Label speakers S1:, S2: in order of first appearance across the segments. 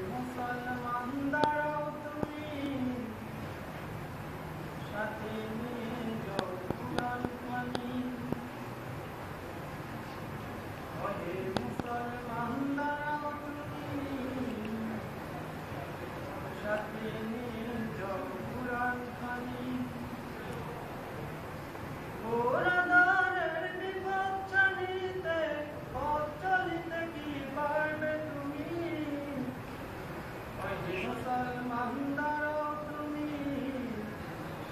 S1: মুসলমান দাঁড়াও তুমি, সাথে নিয়ে যাও কুরআন খানি। ওহে মুসলমান দাঁড়াও তুমি, সাথে নিয়ে যাও কুরআন খানি। ওরাদারের বিপদ জানিতে পথ চলিতে কি পারবে তুমি? ওহে মুসলমান দাঁড়াও তুমি,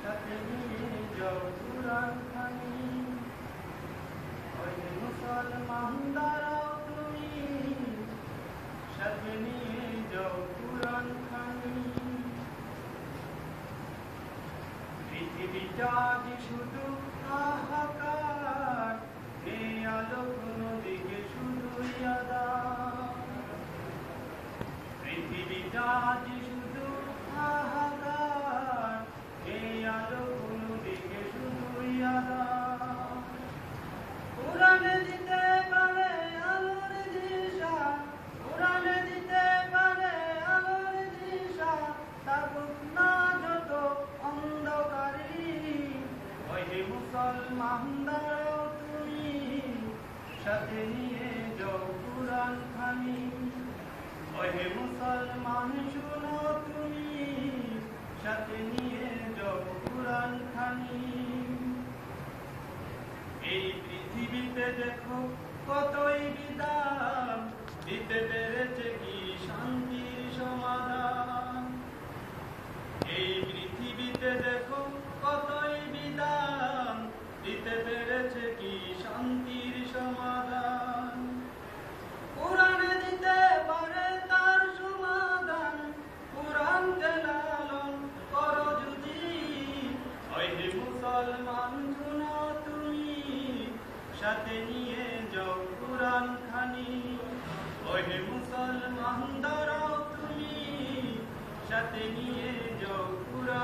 S1: সাথে নিয়ে যাও কুরআন খানি। ওহে মুসলমান দাঁড়াও তুমি, সাথে নিয়ে যাও কুরআন খানি। পৃথিবীটা যে শুধু হাহাকার, এই আলো কোনো দিকে শুধুই আঁধার। পৃথিবীটা যে শুধু হাহাকার, এই আলো কোনো দিকে শুধুই আঁধার। কোরআনে দিতে পারে আলোর দিশা, কোরআনে দিতে পারে আলোর দিশা, থাকুক না যত অন্ধকারী। ওহে মুসলমান দাঁড়াও তুমি, সাথে নিয়ে যাও কুরআন খানি। ওহে মুসলমান শুনো তুমি, সাথে নিয়ে যাও কুরআন খানি। এই পৃথিবীতে দেখো কতই বিধান, দিতে পেরেছে কি শান্তির সমাধান। এই পৃথিবীতে দেখো কতই বিধান, দিতে পেরেছে কি শান্তির সমাধান। কোরআনে দিতে পারে তার সমাধান, কোরআনকে লালন করো যদি। ওহে মুসলমান শুনো তুমি, সাথে নিয়ে যাও কুরআন খানি। ওহে মুসলমান দাঁড়াও তুমি, সাথে নিয়ে যাও কুরআন